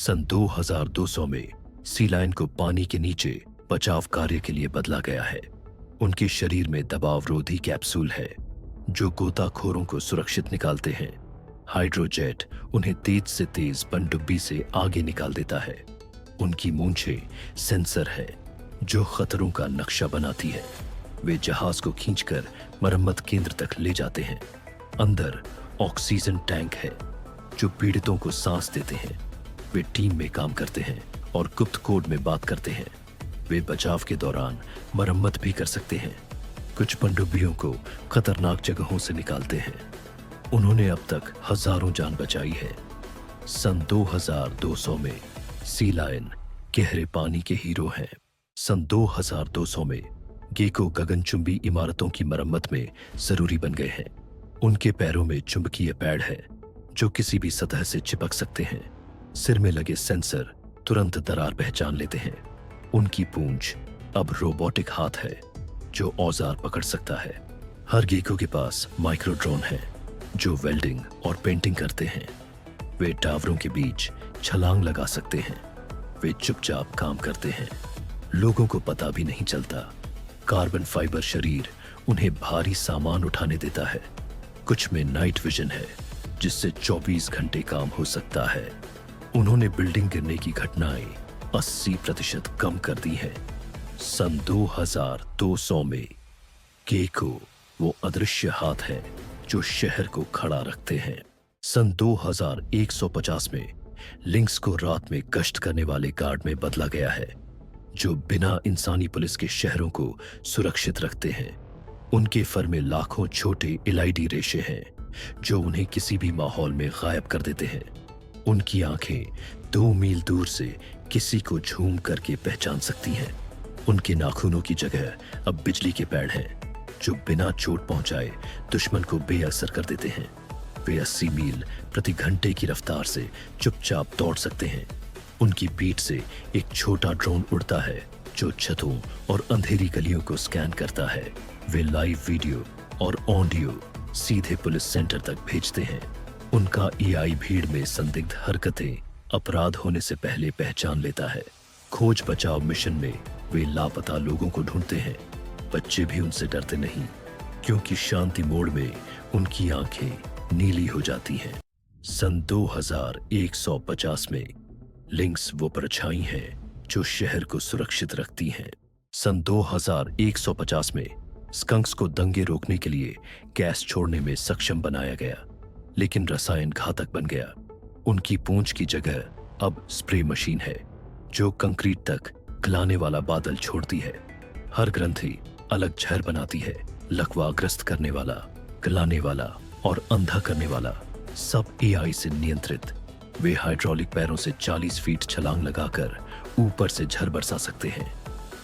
सन 2200 में sea lion को पानी के नीचे बचाव कार्य के लिए बदला गया है। उनके शरीर में दबाव रोधी कैप्सूल है जो गोताखोरों को सुरक्षित निकालते हैं। हाइड्रोजेट उन्हें तेज से तेज पनडुब्बी से आगे निकाल देता है। उनकी मूंछें सेंसर है जो खतरों का नक्शा बनाती है। वे जहाज को खींचकर मरम्मत केंद्र तक ले जाते हैं। अंदर ऑक्सीजन टैंक है जो पीड़ितों को सांस देते हैं। वे टीम में काम करते हैं और गुप्त कोड में बात करते हैं। वे बचाव के दौरान मरम्मत भी कर सकते हैं। कुछ पनडुब्बियों को खतरनाक जगहों से निकालते हैं। उन्होंने अब तक हजारों जान बचाई है। सन 2200 में सी लायन गहरे पानी के हीरो हैं। सन 2200 में गेको गगनचुंबी इमारतों की मरम्मत में जरूरी बन गए हैं। उनके पैरों में चुंबकीय पैड है जो किसी भी सतह से चिपक सकते हैं। सिर में लगे सेंसर तुरंत दरार पहचान लेते हैं। उनकी पूंछ अब रोबोटिक हाथ है जो औजार पकड़ सकता है। हर गेको के पास माइक्रो ड्रोन है जो वेल्डिंग और पेंटिंग करते हैं। वे टावरों के बीच छलांग लगा सकते हैं। वे चुपचाप काम करते हैं। लोगों को पता भी नहीं चलता। कार्बन फाइबर शरीर उन्हें भारी सामान उठाने देता है। कुछ में नाइट विजन है जिससे 24 घंटे काम हो सकता है। उन्होंने बिल्डिंग गिरने की घटनाएं 80% कम कर दी हैं। सन 2200 में गेको वो अदृश्य हाथ है जो शहर को खड़ा रखते हैं। सन 2150 में लिंक्स को रात में गश्त करने वाले गार्ड में बदला गया है जो बिना इंसानी पुलिस के शहरों को सुरक्षित रखते हैं। उनके फर में लाखों छोटे इलाइडी रेशे हैं जो उन्हें किसी भी माहौल में गायब कर देते हैं। उनकी आंखें 2 मील दूर से किसी को झूम करके पहचान सकती हैं। उनके नाखूनों की जगह अब बिजली के पैड हैं जो बिना चोट पहुंचाए दुश्मन को बेअसर कर देते हैं। वे 80 मील प्रति घंटे की रफ्तार से चुपचाप दौड़ सकते हैं। उनकी पीठ से एक छोटा ड्रोन उड़ता है जो छतों और अंधेरी गलियों को स्कैन करता है। वे लाइव वीडियो और ऑडियो सीधे पुलिस सेंटर तक भेजते हैं। उनका एआई भीड़ में संदिग्ध हरकतें अपराध होने से पहले पहचान लेता है। खोज बचाव मिशन में वे लापता लोगों को ढूंढते हैं। बच्चे भी उनसे डरते नहीं क्योंकि शांति मोड में उनकी आंखें नीली हो जाती हैं। सन 2150 में लिंक्स वो परछाई हैं जो शहर को सुरक्षित रखती हैं। सन 2150 में स्कंक्स को दंगे रोकने के लिए गैस छोड़ने में सक्षम बनाया गया, लेकिन रसायन घातक बन गया। उनकी पूंछ की जगह अब स्प्रे मशीन है जो कंक्रीट तक गलाने वाला बादल छोड़ती है। हर ग्रंथि अलग जहर बनाती है। लकवाग्रस्त करने वाला, गलाने वाला और अंधा करने वाला, सब एआई से नियंत्रित। वे हाइड्रोलिक पैरों से 40 फीट छलांग लगाकर ऊपर से झर बरसा सकते हैं।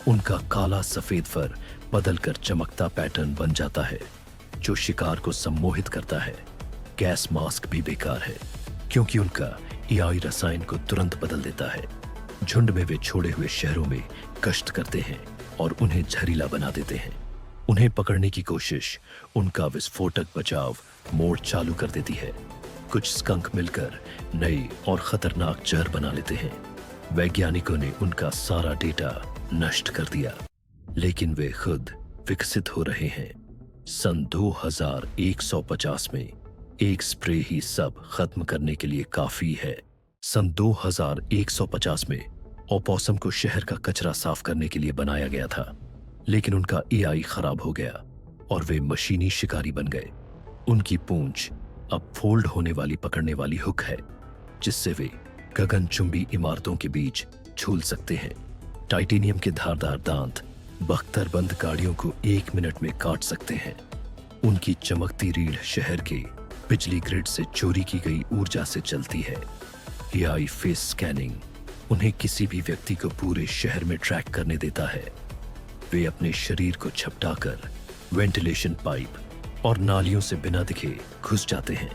उनका काला सफेद फर बदलकर चमकता पैटर्न बन जाता है जो शिकार को सम्मोहित करता है। गैस मास्क भी बेकार है क्योंकि उनका एआई रसायन को तुरंत बदल देता है। झुंड में वे छोड़े हुए शहरों में गश्त करते हैं और उन्हें जहरीला बना देते हैं। उन्हें पकड़ने की कोशिश उनका विस्फोटक बचाव मोड चालू कर देती है। कुछ स्कंक मिलकर नए और खतरनाक जहर बना लेते हैं। वैज्ञानिकों ने उनका सारा डेटा नष्ट कर दिया, लेकिन वे खुद विकसित हो रहे हैं। सन 2150 में एक स्प्रे ही सब खत्म करने के लिए काफी है। सन 2150 में ओपोसम को शहर का कचरा साफ करने के लिए बनाया गया था, लेकिन उनका एआई खराब हो गया और वे मशीनी शिकारी बन गए। उनकी पूंछ अब फोल्ड होने वाली पकड़ने वाली हुक है जिससे वे गगनचुंबी इमारतों के बीच झूल सकते हैं। टाइटेनियम के धारदार दांत बख्तरबंद गाड़ियों को 1 मिनट में काट सकते हैं। उनकी चमकती रीढ़ शहर के बिजली ग्रिड से चोरी की गई ऊर्जा से चलती है। एआई फेस स्कैनिंग उन्हें किसी भी व्यक्ति को पूरे शहर में ट्रैक करने देता है। वे अपने शरीर को झपटाकर वेंटिलेशन पाइप और नालियों से बिना दिखे घुस जाते हैं।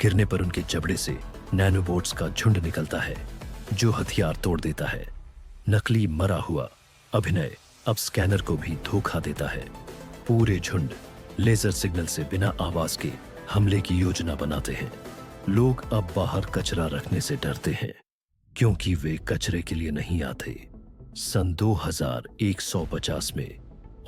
गिरने पर उनके जबड़े से नैनोबोट्स का झुंड निकलता है जो हथियार तोड़ देता है। नकली मरा हुआ अभिनय अब स्कैनर को भी धोखा देता है। पूरे झुंड लेजर सिग्नल से बिना आवाज के हमले की योजना बनाते हैं। लोग अब बाहर कचरा रखने से डरते हैं। क्योंकि वे कचरे के लिए नहीं आते। सन 2150 में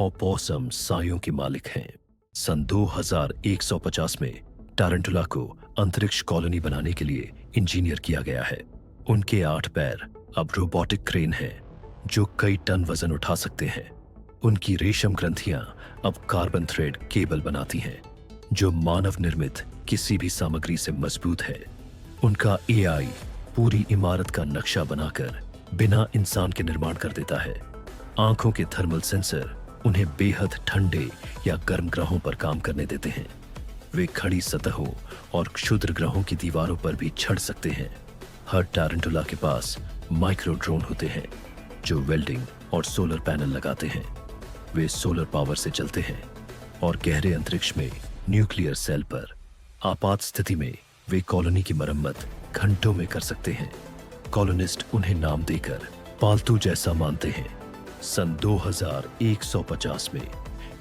ओपोसम सायों के मालिक हैं। सन 2150 में टारंटुला को अंतरिक्ष कॉलोनी बनाने के लिए इंजीनियर किया गया है। उनके 8 पैर अब रोबोटिक क्रेन हैं जो कई टन वजन उठा सकते हैं। उनकी रेशम ग्रंथियां अब कार्बन थ्रेड केबल बनाती हैं जो मानव निर्मित किसी भी सामग्री से मजबूत है। उनका एआई पूरी इमारत का नक्शा बनाकर बिना इंसान के निर्माण कर देता है। आंखों के थर्मल सेंसर उन्हें बेहद ठंडे या गर्म ग्रहों पर काम करने देते हैं। वे खड़ी सतहों और क्षुद्र ग्रहों की दीवारों पर भी चढ़ सकते हैं। हर टारंटुला के पास माइक्रो ड्रोन होते हैं जो वेल्डिंग और सोलर पैनल लगाते हैं। वे सोलर पावर से चलते हैं और गहरे अंतरिक्ष में न्यूक्लियर सेल पर आपात स्थिति में वे कॉलोनी की मरम्मत घंटों में कर सकते हैं। कॉलोनिस्ट उन्हें नाम देकर पालतू जैसा मानते हैं। सन 2150 में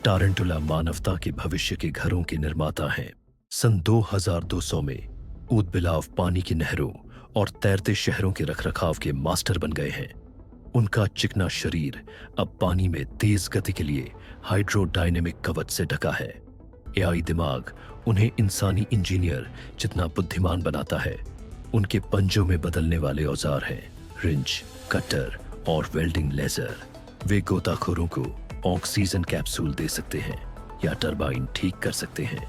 टारंटुला मानवता के भविष्य के घरों के निर्माता हैं। सन 2200 में ऊदबिलाव पानी की नहरों और तैरते शहरों के रखरखाव के मास्टर बन गए हैं। उनका चिकना शरीर अब पानी में तेज गति के लिए हाइड्रोडायनेमिक कवच से ढका है। एआई दिमाग उन्हें इंसानी इंजीनियर जितना बुद्धिमान बनाता है। उनके पंजों में बदलने वाले औजार हैं रिंच, कटर और वेल्डिंग लेजर। वे गोताखोरों को ऑक्सीजन कैप्सूल दे सकते हैं या टरबाइन ठीक कर सकते हैं।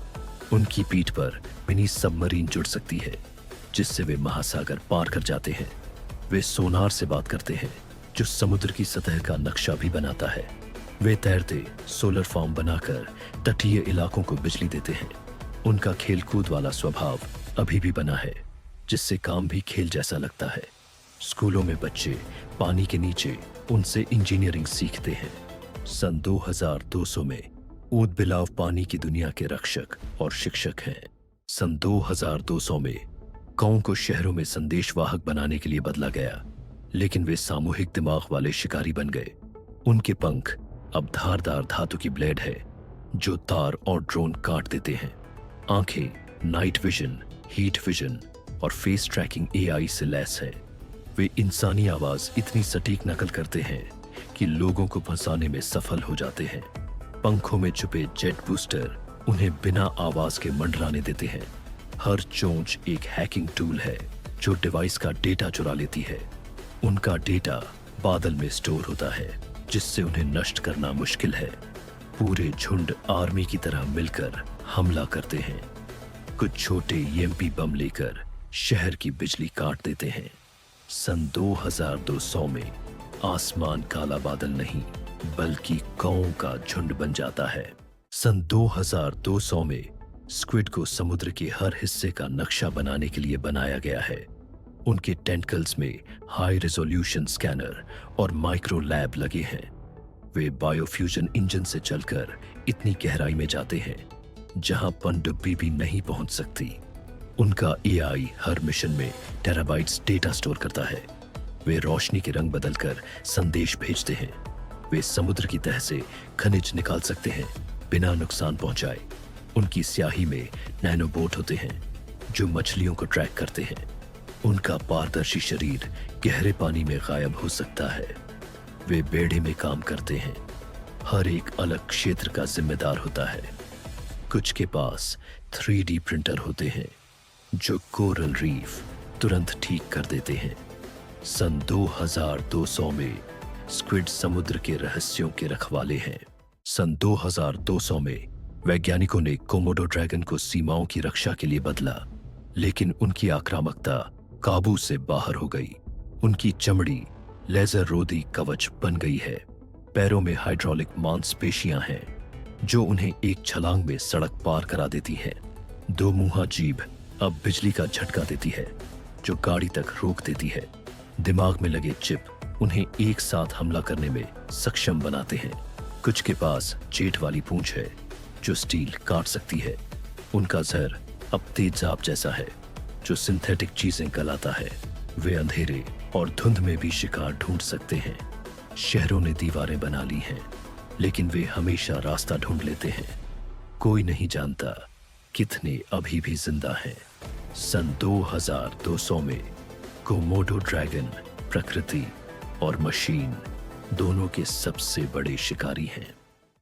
उनकी पीठ पर मिनी सबमरीन जुड़ सकती है जिससे वे महासागर पार कर जाते हैं। वे सोनार से बात करते हैं जो समुद्र की सतह का नक्शा भी बनाता है। वे तैरते सोलर फार्म बनाकर तटीय इलाकों को बिजली देते हैं। उनका खेलकूद वाला स्वभाव अभी भी बना है जिससे काम भी खेल जैसा लगता है। स्कूलों में बच्चे पानी के नीचे उनसे इंजीनियरिंग सीखते हैं। सन 2200 में ऊदबिलाव पानी की दुनिया के रक्षक और शिक्षक हैं। सन 2200 में गांवों को शहरों में संदेशवाहक बनाने के लिए बदला गया, लेकिन वे सामूहिक दिमाग वाले शिकारी बन गए। उनके पंख अब धारदार धातु की ब्लेड है जो तार और ड्रोन काट देते हैं। आंखें नाइट विजन, हीट विजन और फेस ट्रैकिंग एआई से लैस है। वे इंसानी आवाज इतनी सटीक नकल करते हैं कि लोगों को फंसाने में सफल हो जाते हैं। पंखों में छुपे जेट बूस्टर उन्हें बिना आवाज के मंडराने देते हैं। हर चोंच एक हैकिंग टूल है जो डिवाइस का डेटा चुरा लेती है। उनका डेटा बादल में स्टोर होता है जिससे उन्हें नष्ट करना मुश्किल है। पूरे झुंड आर्मी की तरह मिलकर हमला करते हैं। कुछ छोटे ईएमपी बम लेकर शहर की बिजली काट देते हैं। सन 2200 में आसमान काला बादल नहीं बल्कि कौओं का झुंड बन जाता है। सन 2200 में स्क्विड को समुद्र के हर हिस्से का नक्शा बनाने के लिए बनाया गया है। उनके टेंटकल्स में हाई रेजोल्यूशन स्कैनर और माइक्रो लैब लगे हैं। वे बायोफ्यूजन इंजन से चलकर इतनी गहराई में जाते हैं जहां पनडुब्बी भी नहीं पहुंच सकती। उनका एआई हर मिशन में टेराबाइट्स डेटा स्टोर करता है। वे रोशनी के रंग बदलकर संदेश भेजते हैं। वे समुद्र की तह से खनिज निकाल सकते हैं बिना नुकसान पहुंचाए। उनकी स्याही में नैनोबोट होते हैं जो मछलियों को ट्रैक करते हैं। उनका पारदर्शी शरीर गहरे पानी में गायब हो सकता है। वे बेड़े में काम करते हैं। हर एक अलग क्षेत्र का जिम्मेदार होता है। कुछ के पास 3D प्रिंटर होते हैं जो कोरल रीफ तुरंत ठीक कर देते हैं। सन 2200 में स्क्विड समुद्र के रहस्यों के रखवाले हैं। सन 2200 में वैज्ञानिकों ने कोमोडो ड्रैगन को सीमाओं की रक्षा के लिए बदला, लेकिन उनकी आक्रामकता काबू से बाहर हो गई। उनकी चमड़ी लेजर रोधी कवच बन गई है। पैरों में हाइड्रोलिक मांसपेशियां हैं जो उन्हें एक छलांग में सड़क पार करा देती हैं। दो मुंहा जीभ अब बिजली का झटका देती है जो गाड़ी तक रोक देती है। दिमाग में लगे चिप उन्हें एक साथ हमला करने में सक्षम बनाते हैं। कुछ के पास जेट वाली पूंछ है जो स्टील काट सकती है। उनका जहर अब तेजाब जैसा है जो सिंथेटिक चीजें गलाता है। वे अंधेरे और धुंध में भी शिकार ढूंढ सकते हैं। शहरों ने दीवारें बना ली हैं, लेकिन वे हमेशा रास्ता ढूंढ लेते हैं। कोई नहीं जानता कितने अभी भी जिंदा हैं। सन 2200 में कोमोडो ड्रैगन प्रकृति और मशीन दोनों के सबसे बड़े शिकारी हैं।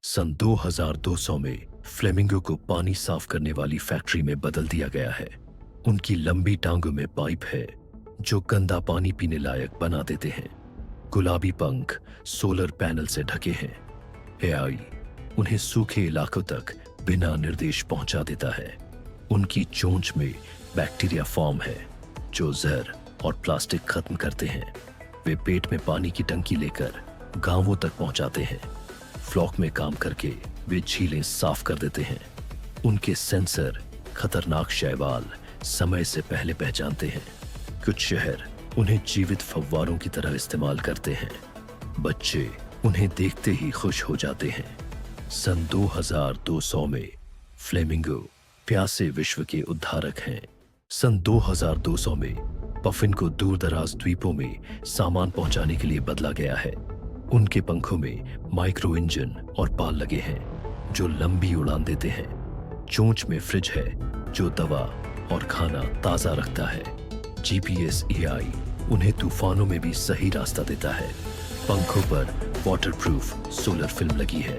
सन 2200 में फ्लेमिंगो को पानी साफ करने वाली फैक्ट्री में बदल दिया गया है। उनकी लंबी टांगों में पाइप है जो गंदा पानी पीने लायक बना देते हैं। गुलाबी पंख सोलर पैनल से ढके हैं। एआई उन्हें सूखे इलाकों तक बिना निर्देश पहुंचा देता है। उनकी चोंच में बैक्टीरिया फॉर्म है जो जहर और प्लास्टिक खत्म करते हैं। वे पेट में पानी की टंकी लेकर गांवों तक पहुंचाते हैं। फ्लॉक में काम करके वे झीलें साफ कर देते हैं। उनके सेंसर खतरनाक शैवाल समय से पहले पहचानते हैं। कुछ शहर उन्हें जीवित फव्वारों की तरह इस्तेमाल करते हैं। बच्चे उन्हें देखते ही खुश हो जाते हैं। सन 2200 में फ्लेमिंगो प्यासे विश्व के उद्धारक हैं। सन 2200 में पफिन को दूर दराज द्वीपों में सामान पहुंचाने के लिए बदला गया है। उनके पंखों में माइक्रो इंजन और बाल लगे हैं जो लंबी उड़ान देते हैं। चोंच में फ्रिज है जो दवा और खाना ताजा रखता है। जीपीएस एआई उन्हें तूफानों में भी सही रास्ता देता है। पंखों पर वाटरप्रूफ सोलर फिल्म लगी है।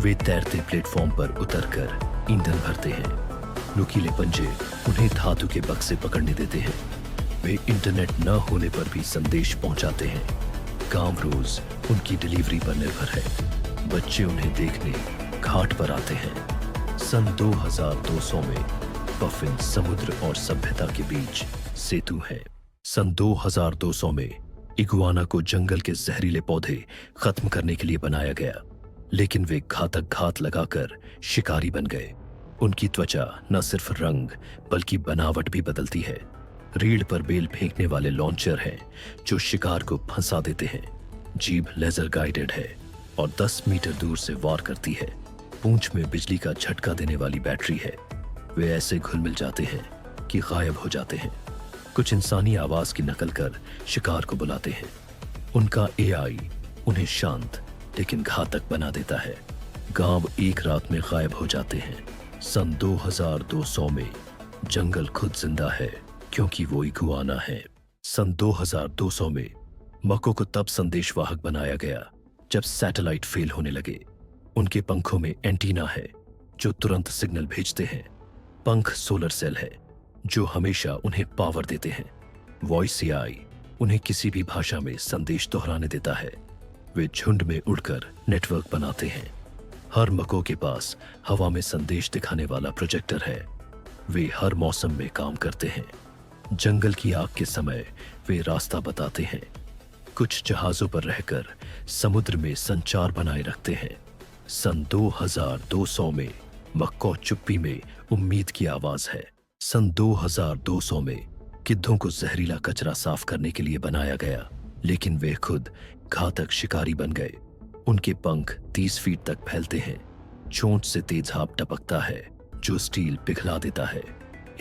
वे तैरते प्लेटफॉर्म पर उतरकर ईंधन भरते हैं। नुकीले पंजे उन्हें धातु के बक्से पकड़ने देते हैं। वे इंटरनेट न होने पर भी संदेश पहुंचाते हैं। गांव रोज उनकी डिलीवरी पर निर्भर है। बच्चे उन्हें देखने घाट पर आते हैं। सन 2200 में पफिन समुद्र और सभ्यता के बीच सेतु है। सन 2200 में इगुआना को जंगल के जहरीले पौधे खत्म करने के लिए बनाया गया, लेकिन वे घातक घात लगाकर शिकारी बन गए। उनकी त्वचा न सिर्फ रंग बल्कि बनावट भी बदलती है। रीढ़ पर बेल फेंकने वाले लॉन्चर हैं जो शिकार को फंसा देते हैं। जीभ लेजर गाइडेड है और 10 मीटर दूर से वार करती है। पूंछ में बिजली का झटका देने वाली बैटरी है। वे ऐसे घुल मिल जाते हैं कि गायब हो जाते हैं। कुछ इंसानी आवाज की नकल कर शिकार को बुलाते हैं। उनका एआई उन्हें शांत लेकिन घातक बना देता है। गांव एक रात में गायब हो जाते हैं। सन 2200 में जंगल खुद जिंदा है क्योंकि वो इगुआना है। सन 2200 में मको को तब संदेशवाहक बनाया गया जब सैटेलाइट फेल होने लगे। उनके पंखों में एंटीना है जो तुरंत सिग्नल भेजते हैं। पंख सोलर सेल है जो हमेशा उन्हें पावर देते हैं। वॉइस एआई उन्हें किसी भी भाषा में संदेश दोहराने देता है। वे झुंड में उड़कर नेटवर्क बनाते हैं। हर मको के पास हवा में संदेश दिखाने वाला प्रोजेक्टर है। वे हर मौसम में काम करते हैं। जंगल की आग के समय वे रास्ता बताते हैं। कुछ जहाजों पर रहकर समुद्र में संचार बनाए रखते हैं। सन 2200 में मक्को चुप्पी में उम्मीद की आवाज है। सन 2200 में गिद्धों को जहरीला कचरा साफ करने के लिए बनाया गया, लेकिन वे खुद घातक शिकारी बन गए। उनके पंख 30 फीट तक फैलते हैं। चोंच से तेज भाप टपकता है जो स्टील पिघला देता है।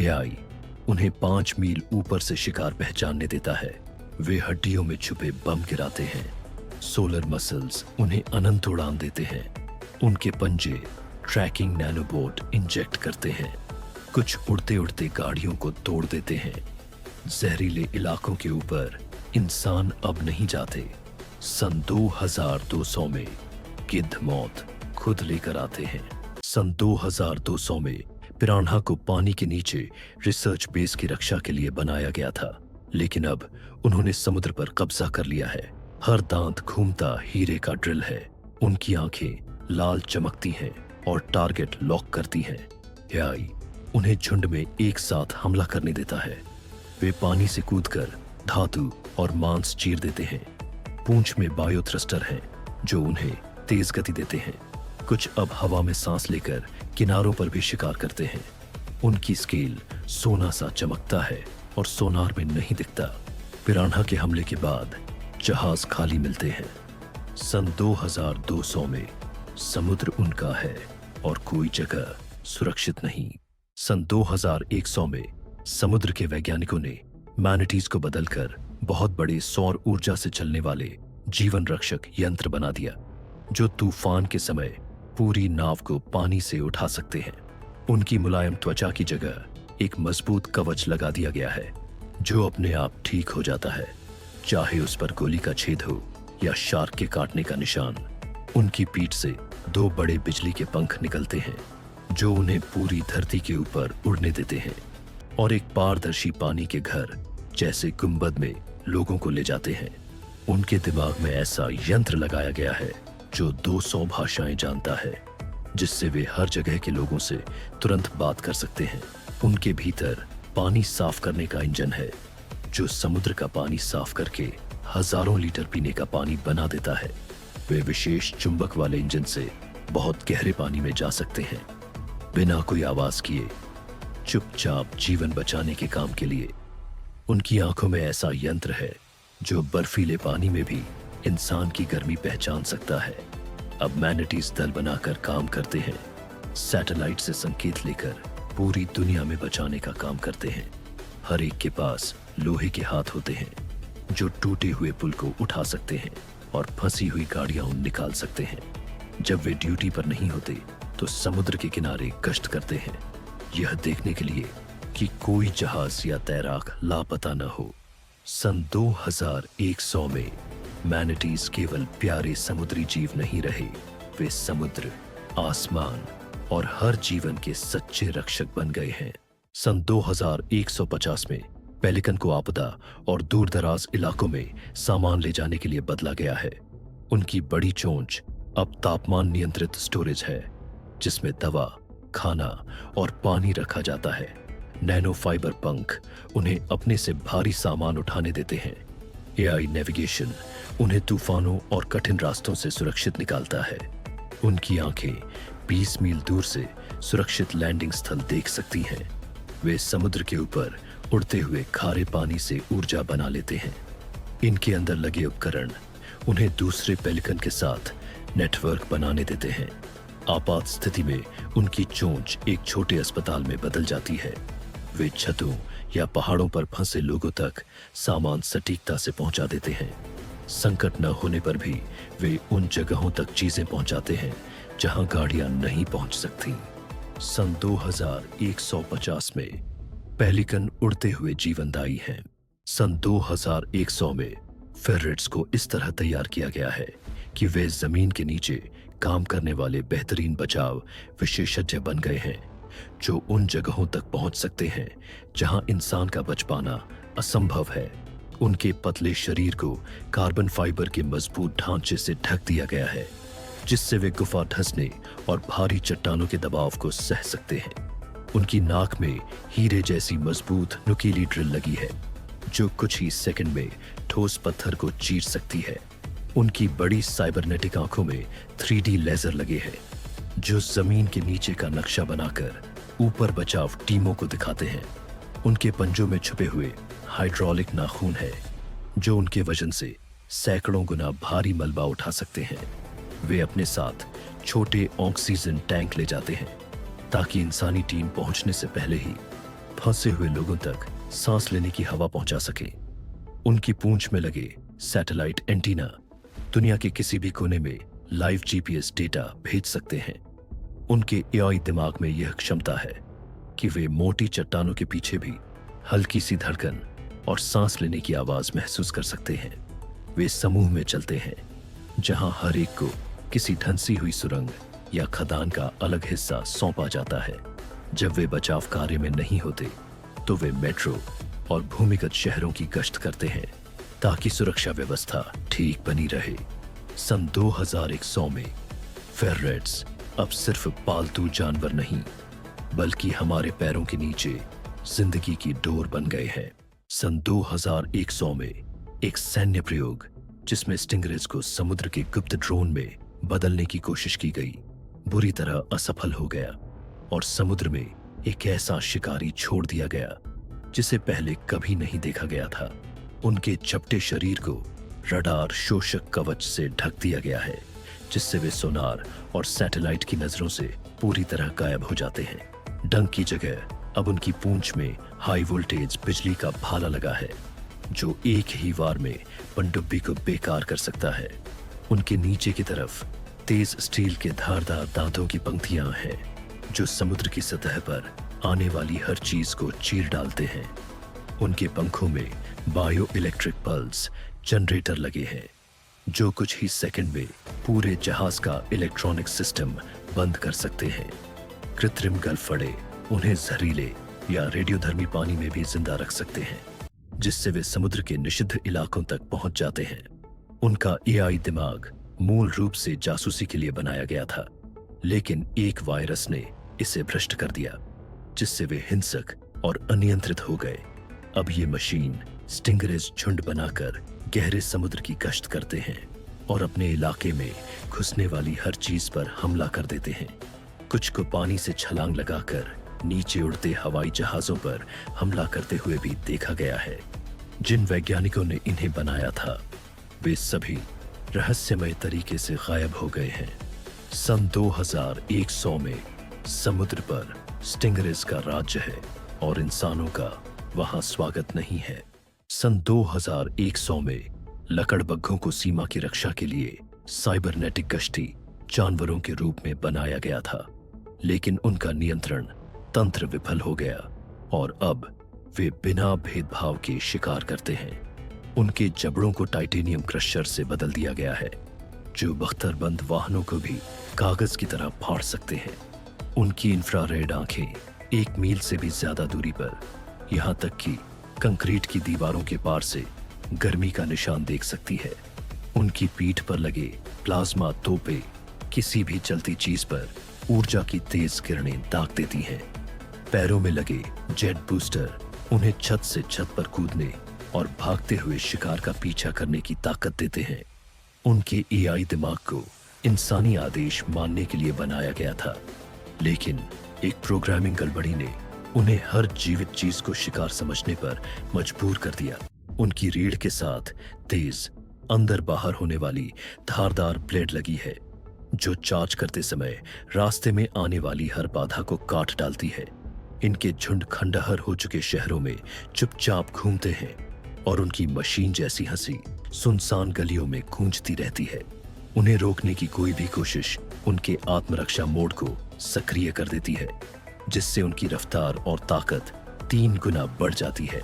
एआई उन्हें 5 मील ऊपर से शिकार पहचानने देता है। वे हड्डियों में छुपे बम गिराते हैं। सोलर मसल्स उन्हें अनंत उड़ान देते हैं। उनके पंजे ट्रैकिंग नैनोबोट इंजेक्ट करते हैं। कुछ उड़ते उड़ते गाड़ियों को तोड़ देते हैं। जहरीले इलाकों के ऊपर इंसान अब नहीं जाते। सन 2200 में गिद्ध मौत खुद लेकर आते हैं। सन 2200 में पिरान्हा को पानी के नीचे रिसर्च बेस की रक्षा के लिए बनाया गया था, लेकिन अब उन्होंने समुद्र पर कब्जा कर लिया है। हर दांत घूमता हीरे का ड्रिल है। उनकी आंखें लाल चमकती हैं और टारगेट लॉक करती हैं। एआई उन्हें झुंड में एक साथ हमला करने देता है। वे पानी से कूदकर धातु और मांस चीर देते हैं। पूंछ में बायो थ्रस्टर हैं जो उन्हें तेज गति देते हैं। कुछ अब हवा में सांस लेकर किनारों पर भी शिकार करते हैं। उनकी स्केल सोना सा चमकता है और सोनार में नहीं दिखता। पिरान्हा के हमले के बाद जहाज खाली मिलते हैं। सन 2200 में समुद्र उनका है और कोई जगह सुरक्षित नहीं। सन 2100 में समुद्र के वैज्ञानिकों ने मैनिटीज को बदलकर बहुत बड़े सौर ऊर्जा से चलने वाले जीवन रक्षक यंत्र बना दिया जो तूफान के समय पूरी नाव को पानी से उठा सकते हैं। उनकी मुलायम त्वचा की जगह एक मजबूत कवच लगा दिया गया है जो अपने आप ठीक हो जाता है, चाहे उस पर गोली का छेद हो या शार्क के काटने का निशान। उनकी पीठ से दो बड़े बिजली के पंख निकलते हैं जो उन्हें पूरी धरती के ऊपर उड़ने देते हैं और एक पारदर्शी पानी के घर जैसे गुंबद में लोगों को ले जाते हैं। उनके दिमाग में ऐसा यंत्र लगाया गया है जो 200 भाषाएं जानता है, जिससे वे हर जगह के लोगों से तुरंत बात कर सकते हैं। उनके भीतर पानी साफ करने का इंजन है जो समुद्र का पानी साफ करके हजारों लीटर पीने का पानी बना देता है। वे विशेष चुंबक वाले इंजन से बहुत गहरे पानी में जा सकते हैं बिना कोई आवाज किए, चुपचाप जीवन बचाने के काम के लिए। उनकी आंखों में ऐसा यंत्र है जो बर्फीले पानी में भी इंसान की गर्मी पहचान सकता है। अब मैनेटीज दल बनाकर काम करते हैं, सैटेलाइट से संकेत लेकर पूरी दुनिया में बचाने का काम करते हैं। हर एक के पास लोहे के हाथ होते हैं जो टूटे हुए पुल को उठा सकते हैं और फंसी हुई गाड़ियां निकाल सकते हैं। जब वे ड्यूटी पर नहीं होते तो समुद्र के किनारे गश्त करते हैं, यह देखने के लिए कि कोई जहाज या तैराक लापता न हो। सन 2100 में मैनेटीज केवल प्यारे समुद्री जीव नहीं रहे, वे समुद्र, आसमान और हर जीवन के सच्चे रक्षक बन गए हैं। सन 2150 में पेलिकन को आपदा और दूरदराज इलाकों में सामान ले जाने के लिए बदला गया है। उनकी बड़ी चोंच अब तापमान नियंत्रित स्टोरेज है जिसमें दवा, खाना और पानी रखा जाता है। नैनो फाइबर पंख उन्हें अपने से भारी सामान उठाने देते हैं। एआई नेविगेशन उन्हें तूफानों और कठिन रास्तों से सुरक्षित निकालता है। उनकी आंखें 20 मील दूर से सुरक्षित लैंडिंग स्थल देख सकती हैं। वे समुद्र के ऊपर उड़ते हुए खारे पानी से ऊर्जा बना लेते हैं। इनके अंदर लगे उपकरण उन्हें दूसरे पेलिकन के साथ नेटवर्क बनाने देते हैं। आपात स्थिति में उनकी चोंच एक छोटे अस्पताल में बदल जाती है। वे छतों या पहाड़ों पर फंसे लोगों तक सामान सटीकता से पहुंचा देते हैं। संकट न होने पर भी वे उन जगहों तक चीजें पहुंचाते हैं जहां गाड़ियां नहीं पहुंच सकती। सन 2150 में पेलिकन उड़ते हुए जीवनदायी हैं। सन 2100 में फेरेट्स को इस तरह तैयार किया गया है कि वे जमीन के नीचे काम करने वाले बेहतरीन बचाव विशेषज्ञ बन गए हैं जो उन जगहों तक पहुंच सकते हैं जहां इंसान का बच पाना असंभव है। उनके पतले शरीर को कार्बन फाइबर के मजबूत ढांचे से ढक दिया गया है जिससे वे गुफा धंसने और भारी चट्टानों के दबाव को सह सकते हैं। उनकी नाक में हीरे जैसी मजबूत नुकीली ड्रिल लगी है जो कुछ ही सेकंड में ठोस पत्थर को चीर सकती है। उनकी बड़ी साइबरनेटिक आंखों में 3D लेजर लगे हैं जो जमीन के नीचे का नक्शा बनाकर ऊपर बचाव टीमों को दिखाते हैं। उनके पंजों में छुपे हुए हाइड्रोलिक नाखून है जो उनके वजन से सैकड़ों गुना भारी मलबा उठा सकते हैं। वे अपने साथ छोटे ऑक्सीजन टैंक ले जाते हैं ताकि इंसानी टीम पहुंचने से पहले ही फंसे हुए लोगों तक सांस लेने की हवा पहुंचा सके। उनकी पूंछ में लगे सैटेलाइट एंटीना दुनिया के किसी भी कोने में लाइव जीपीएस डेटा भेज सकते हैं। उनके एआई दिमाग में यह क्षमता है कि वे मोटी चट्टानों के पीछे भी हल्की सी धड़कन और सांस लेने की आवाज महसूस कर सकते हैं। वे समूह में चलते हैं जहां हर एक को किसी धंसी हुई सुरंग या खदान का अलग हिस्सा सौंपा जाता है। जब वे बचाव कार्य में नहीं होते तो वे मेट्रो और भूमिगत शहरों की गश्त करते हैं ताकि सुरक्षा व्यवस्था ठीक बनी रहे। सन 2100 में फेरेट्स अब सिर्फ पालतू जानवर नहीं बल्कि हमारे पैरों के नीचे जिंदगी की डोर बन गए हैं। सन 2100 में एक सैन्य प्रयोग जिसमें स्टिंगरेज को समुद्र के गुप्त ड्रोन में बदलने की कोशिश की गई बुरी तरह असफल हो गया और समुद्र में एक ऐसा शिकारी छोड़ दिया गया जिसे पहले कभी नहीं देखा गया था। उनके चपटे शरीर को रडार शोषक कवच से ढक दिया गया है जिससे वे सोनार और सैटेलाइट की नजरों से पूरी तरह गायब हो जाते हैं। डंक की जगह अब उनकी पूंछ में हाई वोल्टेज बिजली का भाला लगा है जो एक ही वार में पनडुब्बी को बेकार कर सकता है। उनके नीचे की तरफ तेज स्टील के धारदार दांतों की पंक्तियां हैं जो समुद्र की सतह पर आने वाली हर चीज को चीर डालते हैं। उनके पंखों में बायो इलेक्ट्रिक पल्स जनरेटर लगे हैं जो कुछ ही सेकंड में पूरे जहाज का इलेक्ट्रॉनिक सिस्टम बंद कर सकते हैं। कृत्रिम गलफड़े उन्हें जहरीले या रेडियोधर्मी पानी में भी जिंदा रख सकते हैं, जिससे वे समुद्र के निषिद्ध इलाकों तक पहुंच जाते हैं। उनका एआई दिमाग मूल रूप से जासूसी के लिए बनाया गया था, लेकिन एक वायरस ने इसे भ्रष्ट कर दिया, जिससे वे हिंसक और अनियंत्रित हो गए। अब ये मशीन स्टिंगरेज झुंड बनाकर गहरे समुद्र की गश्त करते हैं और अपने इलाके में घुसने वाली हर चीज पर हमला कर देते हैं। कुछ को पानी से छलांग लगाकर नीचे उड़ते हवाई जहाजों पर हमला करते हुए भी देखा गया है। जिन वैज्ञानिकों ने इन्हें बनाया था वे सभी रहस्यमय तरीके से गायब हो गए हैं। सन 2100 में समुद्र पर स्टिंगरेज का राज्य है और इंसानों का वहां स्वागत नहीं है। सन 2100 में लकड़बग्घों को सीमा की रक्षा के लिए साइबरनेटिक कश्ती जानवरों के रूप में बनाया गया था, लेकिन उनका नियंत्रण तंत्र विफल हो गया और अब वे बिना भेदभाव के शिकार करते हैं। उनके जबड़ों को टाइटेनियम क्रशर से बदल दिया गया है, जो बख्तरबंद वाहनों को भी कागज की तरह फाड़ सकते हैं। उनकी इंफ्रारेड आंखें 1 मील से भी ज्यादा दूरी पर, यहां तक कि कंक्रीट की दीवारों के पार से गर्मी का निशान देख सकती है। उनकी पीठ पर लगे प्लाज्मा तोपे किसी भी चलती चीज पर ऊर्जा की तेज किरणें दाग देती हैं। पैरों में लगे जेट बूस्टर उन्हें छत से छत पर कूदने और भागते हुए शिकार का पीछा करने की ताकत देते हैं। उनके एआई दिमाग को इंसानी आदेश मानने के लिए बनाया गया था, लेकिन एक प्रोग्रामिंग गड़बड़ी ने उन्हें हर जीवित चीज को शिकार समझने पर मजबूर कर दिया। उनकी रीढ़ के साथ तेज अंदर बाहर होने वाली धारदार ब्लेड लगी है, जो चार्ज करते समय रास्ते में आने वाली हर बाधा को काट डालती है। इनके झुंड खंडहर हो चुके शहरों में चुपचाप घूमते हैं और उनकी मशीन जैसी हंसी सुनसान गलियों में गूंजती रहती है। उन्हें रोकने की कोई भी कोशिश उनके आत्मरक्षा मोड को सक्रिय कर देती है, जिससे उनकी रफ्तार और ताकत 3 गुना बढ़ जाती है।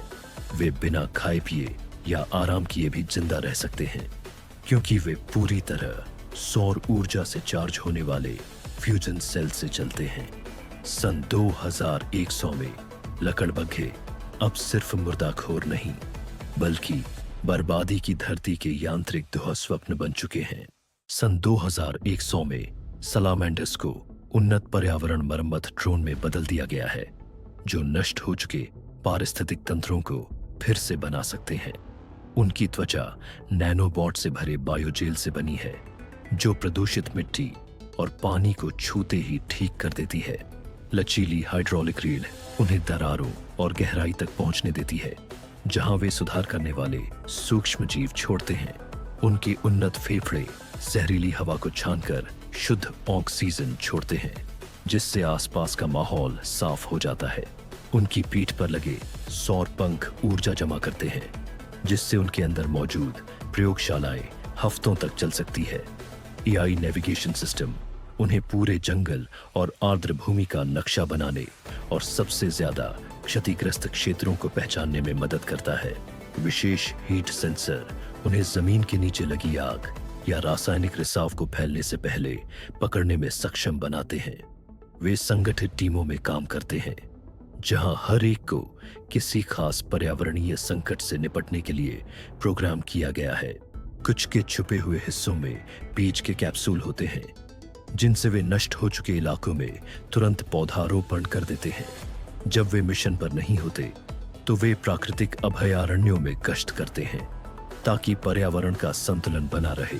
वे बिना खाए पिए या आराम किए भी जिंदा रह सकते हैं, क्योंकि वे पूरी तरह सौर ऊर्जा से चार्ज होने वाले फ्यूजन सेल से चलते हैं। सन 2100 में लकड़बग्घे अब सिर्फ मुर्दाखोर नहीं, बल्कि बर्बादी की धरती के यांत्रिक दुःस्वप्न बन चुके हैं। सन 2100 में सलामेंडर्स को उन्नत पर्यावरण मरम्मत ड्रोन में बदल दिया गया है, जो नष्ट हो चुके पारिस्थितिक तंत्रों को फिर से बना सकते हैं। उनकी त्वचा नैनोबॉट से भरे बायोजेल से बनी है, जो प्रदूषित मिट्टी और पानी को छूते ही ठीक कर देती है। लचीली हाइड्रोलिक रीढ़ उन्हें दरारों और गहराई तक पहुंचने देती है, जहां वे सुधार करने वाले सूक्ष्म जीव छोड़ते हैं। उनके उन्नत फेफड़े जहरीली हवा को छानकर शुद्ध ऑक्सीजन छोड़ते हैं, जिससे आसपास का माहौल साफ हो जाता है। उनकी पीठ पर लगे सौर पंख ऊर्जा जमा करते हैं, जिससे उनके अंदर मौजूद प्रयोगशालाएं हफ्तों तक चल सकती है। एआई नेविगेशन सिस्टम उन्हें पूरे जंगल और आर्द्र भूमि का नक्शा बनाने और सबसे ज्यादा क्षतिग्रस्त क्षेत्रों को पहचानने में मदद करता है। विशेष हीट सेंसर उन्हें जमीन के नीचे लगी आग या रासायनिक रिसाव को फैलने से पहले पकड़ने में सक्षम बनाते हैं। वे संगठित टीमों में काम करते हैं, जहां हर एक को किसी खास पर्यावरणीय संकट से निपटने के लिए प्रोग्राम किया गया है। कुछ के छुपे हुए हिस्सों में बीज के कैप्सूल होते हैं, जिनसे वे नष्ट हो चुके इलाकों में तुरंत पौधारोपण कर देते हैं। जब वे मिशन पर नहीं होते तो वे प्राकृतिक अभयारण्यों में गश्त करते हैं, ताकि पर्यावरण का संतुलन बना रहे।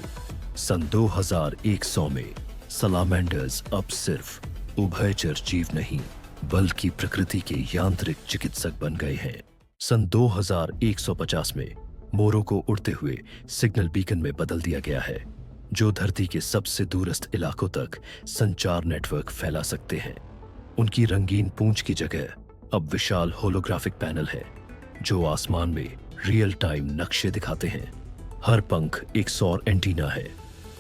सन 2100 में सलामेंडर्स अब सिर्फ उभयचर जीव नहीं, बल्कि प्रकृति के यांत्रिक चिकित्सक बन गए हैं। सन 2150 में मोरों को उड़ते हुए सिग्नल बीकन में बदल दिया गया है, जो धरती के सबसे दूरस्थ इलाकों तक संचार नेटवर्क फैला सकते हैं। उनकी रंगीन पूंछ की जगह अब विशाल होलोग्राफिक पैनल है, जो आसमान में रियल टाइम नक्शे दिखाते हैं। हर पंख एक सौर एंटीना है,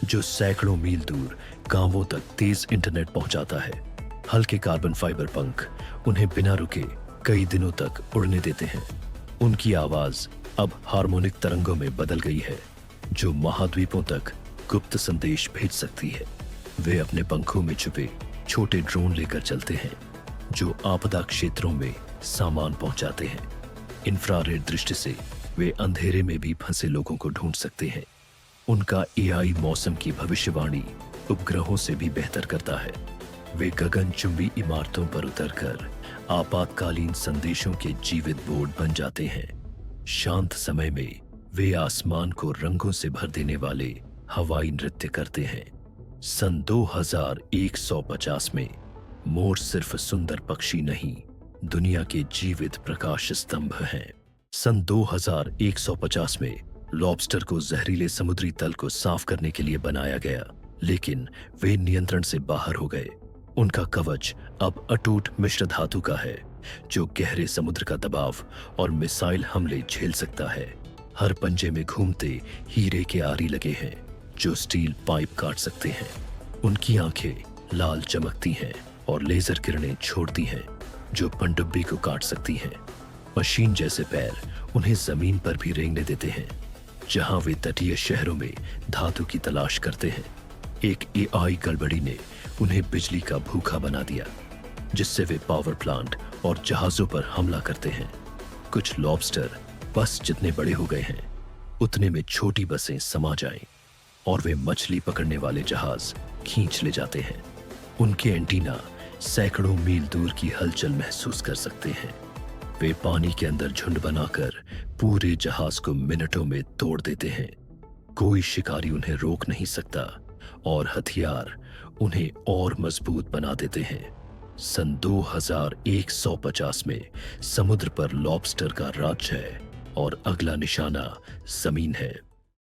जो सैकड़ों मील दूर गांवों तक तेज इंटरनेट पहुंचाता है। हल्के कार्बन फाइबर पंख उन्हें बिना रुके कई दिनों तक उड़ने देते हैं। उनकी आवाज अब हार्मोनिक तरंगों में बदल गई है, जो महाद्वीपों तक गुप्त संदेश भेज सकती है। वे अपने पंखों में छुपे छोटे ड्रोन लेकर चलते हैं, जो आपदा क्षेत्रों में सामान पहुंचाते हैं। इंफ्रारेड दृष्टि से वे अंधेरे में भी फंसे लोगों को ढूंढ सकते हैं। उनका एआई मौसम की भविष्यवाणी उपग्रहों से भी बेहतर करता है। वे गगनचुंबी इमारतों पर उतरकर आपातकालीन संदेशों के जीवित बोर्ड बन जाते हैं। शांत समय में वे आसमान को रंगों से भर देने वाले हवाई नृत्य करते हैं। सन 2150 में मोर सिर्फ सुंदर पक्षी नहीं, दुनिया के जीवित प्रकाश स्तंभ हैं। सन 2150 में लॉबस्टर को जहरीले समुद्री तल को साफ करने के लिए बनाया गया, लेकिन वे नियंत्रण से बाहर हो गए। उनका कवच अब अटूट मिश्र धातु का है, जो गहरे समुद्र का दबाव और मिसाइल हमले झेल सकता है। हर पंजे में घूमते हीरे के आरी लगे हैं, जो स्टील पाइप काट सकते हैं। उनकी आंखें लाल चमकती हैं और लेजर किरणें छोड़ती हैं, जो पनडुब्बी को काट सकती हैं। मशीन जैसे पैर उन्हें जमीन पर भी रेंगने देते हैं, जहां वे तटीय शहरों में धातु की तलाश करते हैं। एक एआई गड़बड़ी ने उन्हें बिजली का भूखा बना दिया, जिससे वे पावर प्लांट और जहाजों पर हमला करते हैं। कुछ लॉबस्टर बस जितने बड़े हो गए हैं, उतने में छोटी बसें समा जाएं और वे मछली पकड़ने वाले जहाज खींच ले जाते हैं। उनके एंटीना सैकड़ों मील दूर की हलचल महसूस कर सकते हैं। वे पानी के अंदर झुंड बनाकर पूरे जहाज को मिनटों में तोड़ देते हैं। कोई शिकारी उन्हें रोक नहीं सकता और हथियार उन्हें और मजबूत बना देते हैं। सन 2150 में समुद्र पर लॉबस्टर का राज है और अगला निशाना जमीन है।